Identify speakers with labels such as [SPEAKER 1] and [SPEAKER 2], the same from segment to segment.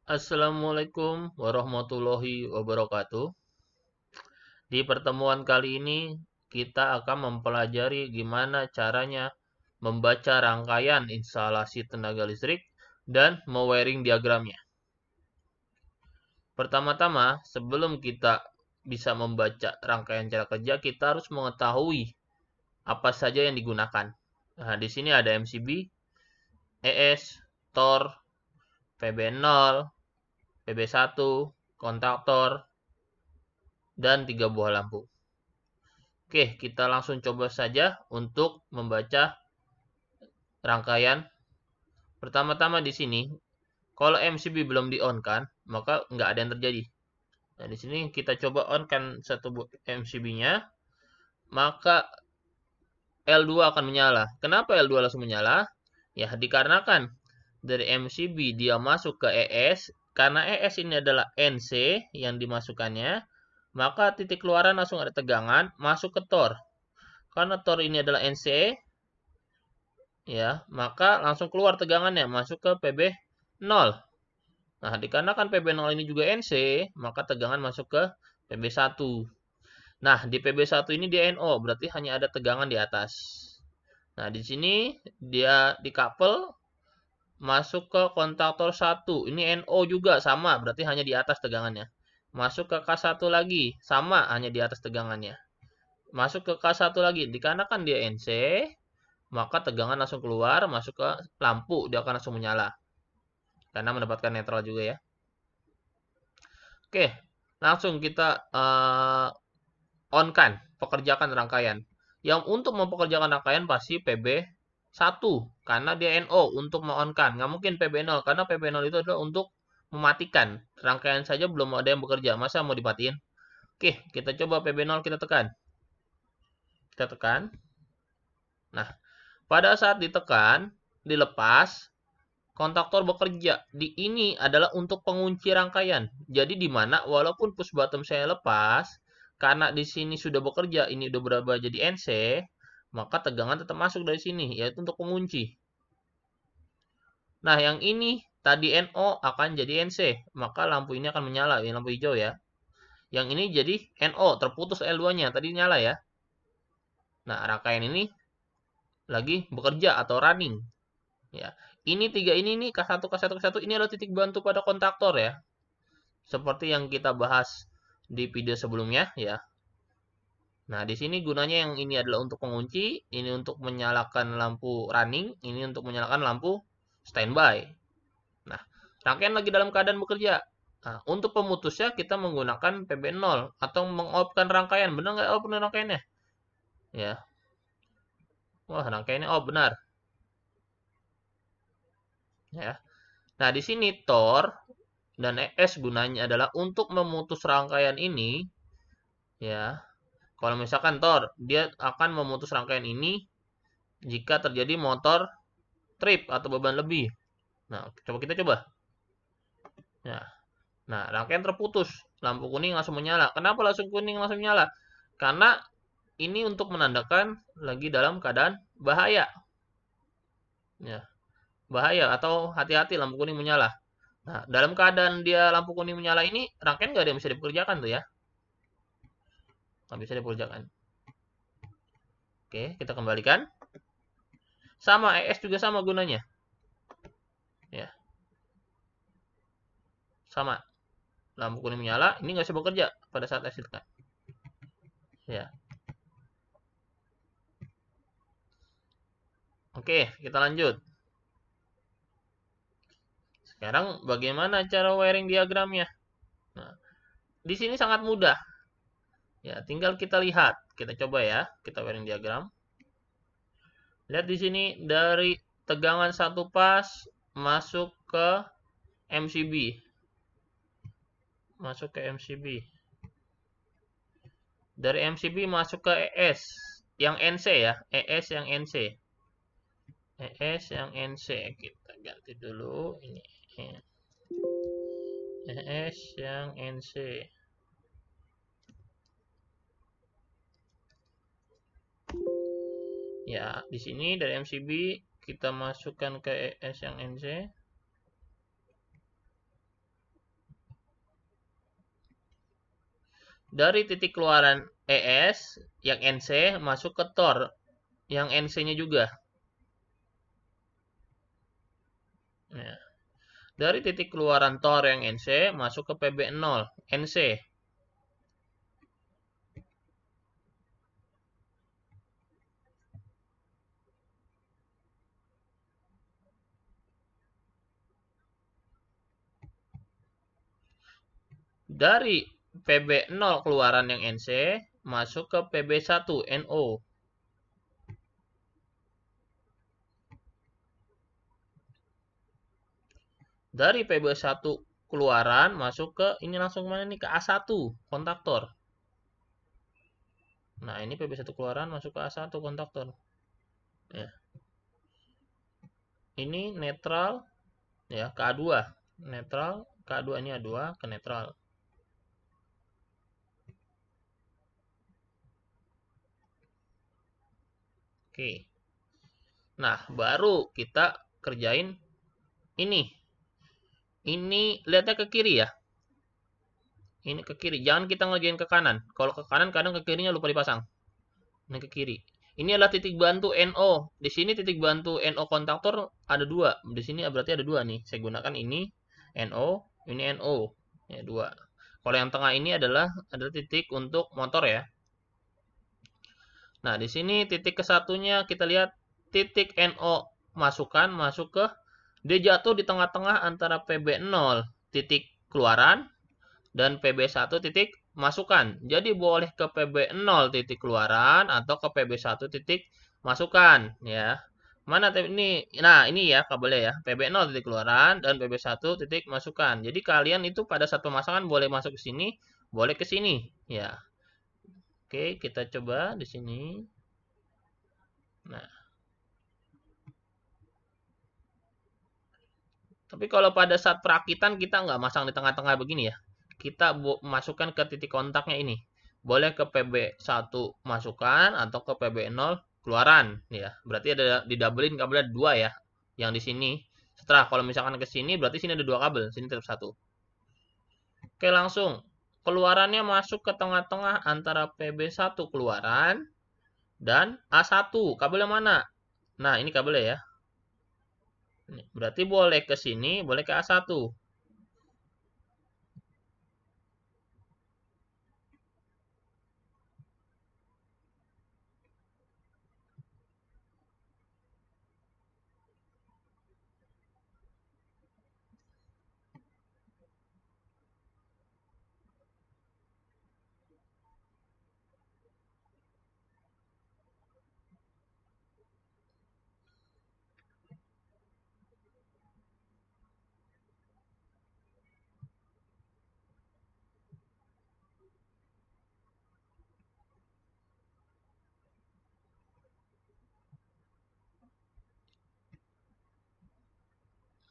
[SPEAKER 1] Assalamualaikum warahmatullahi wabarakatuh. Di pertemuan kali ini, kita akan mempelajari gimana caranya membaca rangkaian instalasi tenaga listrik dan mewiring diagramnya. Pertama-tama, sebelum kita bisa membaca rangkaian cara kerja, kita harus mengetahui apa saja yang digunakan. Nah, di sini ada MCB, ES, TOR, PB0, PB1, kontaktor, dan 3 buah lampu. Oke, kita langsung coba saja untuk membaca rangkaian. Pertama-tama di sini, kalau MCB belum di-on-kan, maka nggak ada yang terjadi. Nah, di sini kita coba on-kan satu MCB-nya, maka L2 akan menyala. Kenapa L2 langsung menyala? Ya, dikarenakan dari MCB dia masuk ke ES, karena ES ini adalah NC yang dimasukkannya, maka titik keluaran langsung ada tegangan masuk ke TOR. Karena TOR ini adalah NC, ya, maka langsung keluar tegangannya masuk ke PB0. Nah, dikarenakan PB0 ini juga NC, maka tegangan masuk ke PB1. Nah, di PB1 ini dia NO, berarti hanya ada tegangan di atas. Nah, di sini dia dikapel masuk ke kontaktor 1. Ini NO juga sama, berarti hanya di atas tegangannya. Masuk ke K1 lagi, sama, hanya di atas tegangannya. Masuk ke K1 lagi, dikarenakan dia NC, maka tegangan langsung keluar, masuk ke lampu, dia akan langsung menyala. Karena mendapatkan netral juga ya. Oke, langsung kita on-kan, pekerjakan rangkaian. Yang untuk mempekerjakan rangkaian pasti PB1, karena dia NO untuk me-on-kan. Nggak mungkin PB0, karena PB0 itu adalah untuk mematikan. Rangkaian saja belum ada yang bekerja, masa mau dimatiin? Oke, kita coba PB0 kita tekan. Kita tekan. Nah, pada saat ditekan, dilepas, kontaktor bekerja. Di ini adalah untuk pengunci rangkaian. Jadi di mana walaupun push bottom saya lepas, karena di sini sudah bekerja, ini udah berubah jadi NC, maka tegangan tetap masuk dari sini, yaitu untuk pengunci. Nah, yang ini tadi NO akan jadi NC, maka lampu ini akan menyala, ini lampu hijau ya. Yang ini jadi NO, terputus L2-nya, tadi nyala ya. Nah, rangkaian ini lagi bekerja atau running. Ya, ini tiga ini nih K1 K1 K1 ini adalah titik bantu pada kontaktor ya. Seperti yang kita bahas di video sebelumnya ya. Nah, di sini gunanya yang ini adalah untuk pengunci, ini untuk menyalakan lampu running, ini untuk menyalakan lampu standby. Nah, rangkaian lagi dalam keadaan bekerja. Nah, untuk pemutusnya kita menggunakan PB0 atau mengoffkan rangkaian. Benar nggak off rangkaiannya? Ya. Wah, rangkaiannya off benar. Ya. Nah, di sini TOR dan ES gunanya adalah untuk memutus rangkaian ini. Ya. Kalau misalkan TOR, dia akan memutus rangkaian ini jika terjadi motor trip atau beban lebih. Nah, coba kita coba. Nah, rangkaian terputus. Lampu kuning langsung menyala. Kenapa langsung kuning langsung menyala? Karena ini untuk menandakan lagi dalam keadaan bahaya. Ya, bahaya atau hati-hati lampu kuning menyala. Nah, dalam keadaan dia lampu kuning menyala ini, rangkaian nggak ada yang bisa dipekerjakan tuh ya. Nggak bisa dipekerjakan. Oke, kita kembalikan. Sama, ES juga sama gunanya. Ya, sama. Lampu kuning menyala, ini nggak bisa bekerja pada saat ES ditekan. Ya. Oke, kita lanjut. Sekarang bagaimana cara wiring diagramnya? Nah, di sini sangat mudah. Ya, tinggal kita lihat. Kita coba ya, kita wiring diagram. Lihat di sini dari tegangan satu pas masuk ke MCB. Masuk ke MCB. Dari MCB masuk ke ES yang NC ya, ES yang NC. ES yang NC. Kita ganti dulu ini. ES yang NC. Ya, di sini dari MCB kita masukkan ke ES yang NC. Dari titik keluaran ES yang NC masuk ke TOR yang NC-nya juga. Ya. Dari titik keluaran TOR yang NC masuk ke PB0 NC. Dari PB0 keluaran yang NC masuk ke PB1 NO. Dari PB1 keluaran masuk ke ini langsung mana nih, ke A1 kontaktor. Nah, ini PB1 keluaran masuk ke A1 kontaktor. Ya. Ini netral ya, ke A2. Netral ke A2, ini A2 ke netral. Oke. Nah, baru kita kerjain ini. Ini lihatnya ke kiri ya. Ini ke kiri. Jangan kita ngerjain ke kanan. Kalau ke kanan kadang ke kirinya lupa dipasang. Ini ke kiri. Ini adalah titik bantu NO. Di sini titik bantu NO kontaktor ada dua. Di sini berarti ada dua nih. Saya gunakan ini NO, ini NO. Ya, dua. Kalau yang tengah ini adalah titik untuk motor ya. Nah, di sini titik kesatunya kita lihat titik NO masuk ke, dia jatuh di tengah-tengah antara PB0 titik keluaran dan PB1 titik masukan. Jadi boleh ke PB0 titik keluaran atau ke PB1 titik masukan ya. Mana ini? Nah, ini ya kabelnya ya. PB0 titik keluaran dan PB1 titik masukan. Jadi kalian itu pada saat pemasangan boleh masuk ke sini, boleh ke sini ya. Oke, kita coba di sini. Nah, tapi kalau pada saat perakitan kita nggak masang di tengah-tengah begini ya. Kita masukkan ke titik kontaknya ini. Boleh ke PB1 masukkan atau ke PB0 keluaran ya. Berarti ada didoublein kabelnya dua ya. Yang di sini. Setelah kalau misalkan ke sini berarti sini ada dua kabel, sini tetap satu. Oke, langsung. Keluarannya masuk ke tengah-tengah antara PB1 keluaran dan A1. Kabelnya mana? Nah, ini kabelnya ya. Berarti boleh ke sini, boleh ke A1.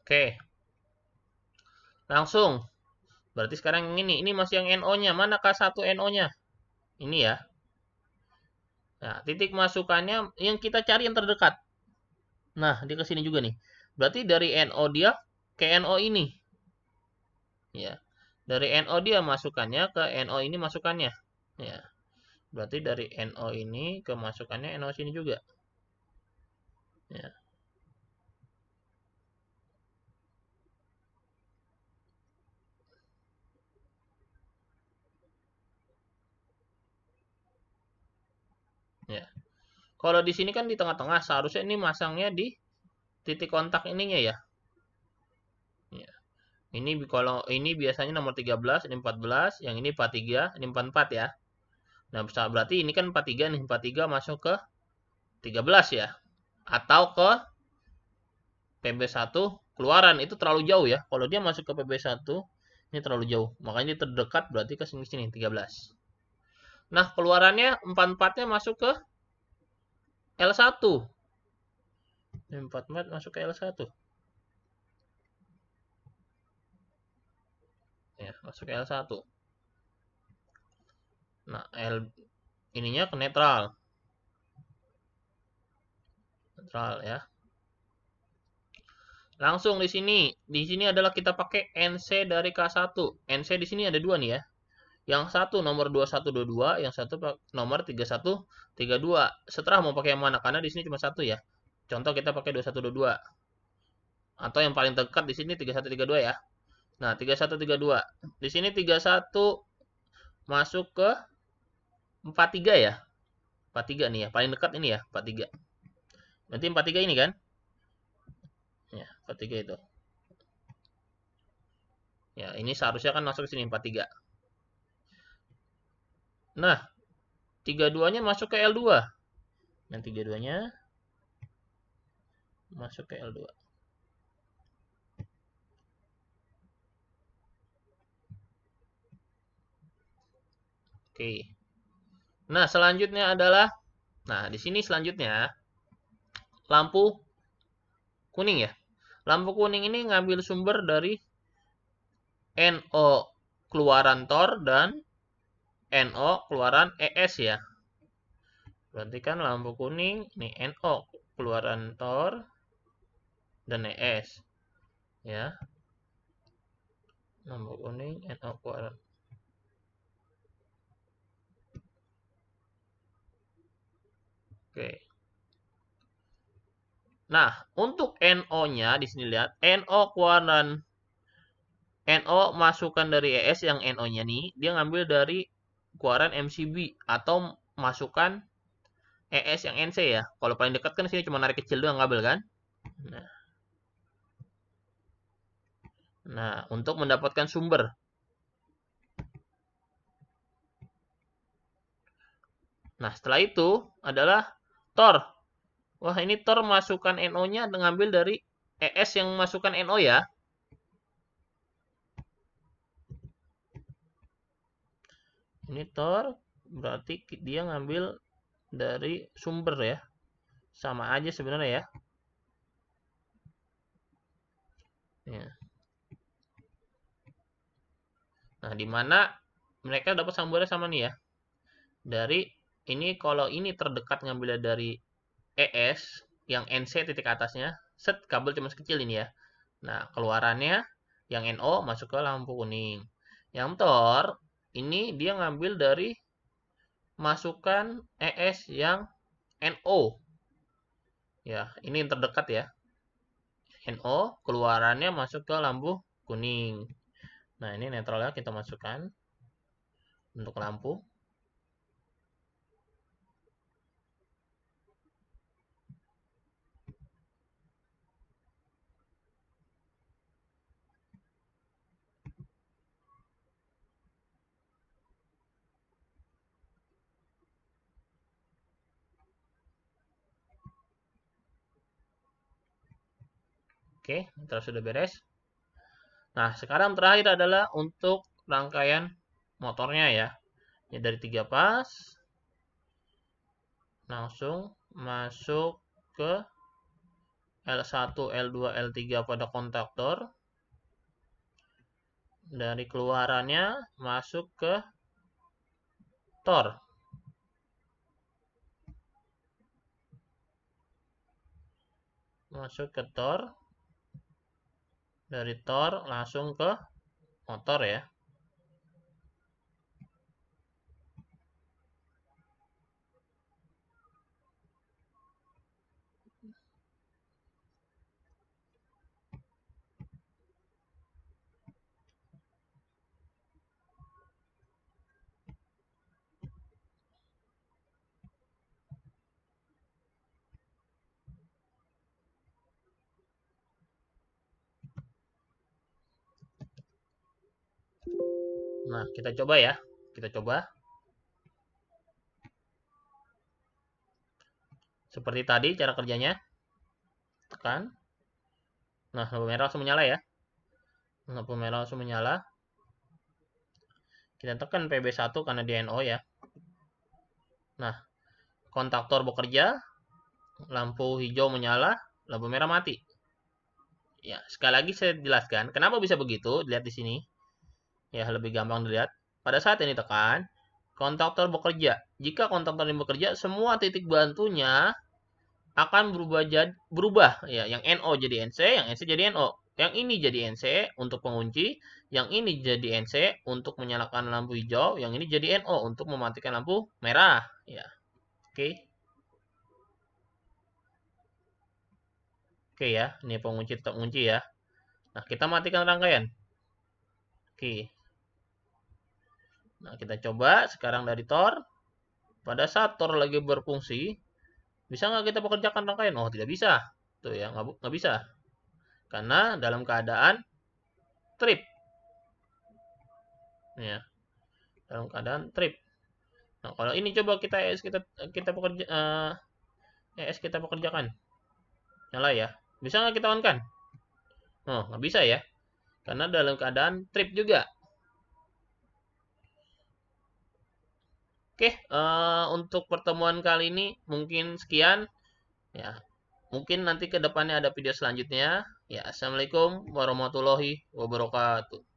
[SPEAKER 1] Oke. Langsung. Berarti sekarang ini masih yang NO-nya. Mana K1 NO-nya? Ini ya. Nah, titik masukannya yang kita cari yang terdekat. Nah, dia ke sini juga nih. Berarti dari NO dia ke NO ini. Ya. Dari NO dia masukannya ke NO ini masukannya. Ya. Berarti dari NO ini ke masukannya NO sini juga. Ya. Ya. Kalau di sini kan di tengah-tengah, seharusnya ini masangnya di titik kontak ininya ya. Ya. Ini kalau ini biasanya nomor 13, ini 14, yang ini 43, ini 44 ya. Nah, berarti ini kan 43 nih, 43 masuk ke 13 ya. Atau ke PB1 keluaran, itu terlalu jauh ya. Kalau dia masuk ke PB1, ini terlalu jauh. Makanya dia terdekat berarti ke sini 13. Nah, keluarannya 44-nya masuk ke L1. 44 masuk ke L1. Ya, masuk ke L1. Nah, ininya ke netral. Netral ya. Langsung di sini adalah kita pakai NC dari K1. NC di sini ada dua nih ya. Yang satu nomor 2122, yang satu nomor 3132. Setelah mau pakai yang mana? Karena di sini cuma satu ya. Contoh kita pakai 2122. Atau yang paling dekat di sini 3132 ya. Nah, 3132. Di sini 31 masuk ke 43 ya. 43 nih ya. Paling dekat ini ya, 43. Berarti 43 ini kan? Ya, 43 itu. Ya, ini seharusnya kan masuk ke sini 43. Nah, 32-nya masuk ke L2. Yang 32-nya masuk ke L2. Oke. Nah, selanjutnya adalah, nah di sini selanjutnya lampu kuning ya. Lampu kuning ini ngambil sumber dari NO keluaran Tor dan NO keluaran ES ya. Berarti kan lampu kuning nih NO keluaran Tor dan ES ya. Lampu kuning NO keluaran. Oke. Nah, untuk NO-nya di sini lihat NO keluaran NO masukan dari ES yang NO-nya nih, dia ngambil dari keluaran MCB atau masukan ES yang NC ya. Kalau paling dekat kan sini cuma narik kecil doang kabel kan. Nah, untuk mendapatkan sumber. Nah, setelah itu adalah Tor. Wah, ini Tor masukan NO-nya ngambil dari ES yang masukkan NO ya. Ini Tor berarti dia ngambil dari sumber ya. Sama aja sebenarnya ya. Ya. Nah, di mana mereka dapat sumbernya sama nih ya. Dari ini kalau ini terdekat ngambil dari ES yang NC titik atasnya, set kabel cuma sekecil ini ya. Nah, keluarannya yang NO masuk ke lampu kuning. Yang Tor ini dia ngambil dari masukan ES yang NO. Ya, ini yang terdekat ya. NO keluarannya masuk ke lampu kuning. Nah, ini netralnya kita masukkan untuk lampu. Oke, terus sudah beres. Nah, sekarang terakhir adalah untuk rangkaian motornya ya. Ini dari 3 pas langsung masuk ke L1, L2, L3 pada kontaktor. Dari keluarannya masuk ke Tor. Masuk ke Tor. Dari Tor langsung ke motor ya. Nah, kita coba ya. Kita coba. Seperti tadi cara kerjanya. Tekan. Nah, lampu merah langsung menyala ya. Lampu merah langsung menyala. Kita tekan PB1 karena dia NO ya. Nah, kontaktor bekerja. Lampu hijau menyala. Lampu merah mati. Ya, sekali lagi saya jelaskan. Kenapa bisa begitu? Lihat di sini. Ya, lebih gampang dilihat. Pada saat ini tekan, kontaktor bekerja. Jika kontaktor ini bekerja, semua titik bantunya akan berubah ya, yang NO jadi NC, yang NC jadi NO. Yang ini jadi NC untuk pengunci, yang ini jadi NC untuk menyalakan lampu hijau, yang ini jadi NO untuk mematikan lampu merah ya. Oke. Oke ya, ini pengunci tetap kunci ya. Nah, kita matikan rangkaian. Oke. Nah, kita coba sekarang dari Tor. Pada saat Tor lagi berfungsi, bisa nggak kita pekerjakan rangkaian? Oh, tidak bisa. Tuh ya, nggak bisa. Karena dalam keadaan trip. Ya, dalam keadaan trip. Nah, kalau ini coba kita ES kita pekerjakan. Nyala ya. Bisa nggak kita on kan? Oh, nggak bisa ya. Karena dalam keadaan trip juga. Oke, untuk pertemuan kali ini mungkin sekian. Ya, mungkin nanti ke depannya ada video selanjutnya. Ya, assalamualaikum warahmatullahi wabarakatuh.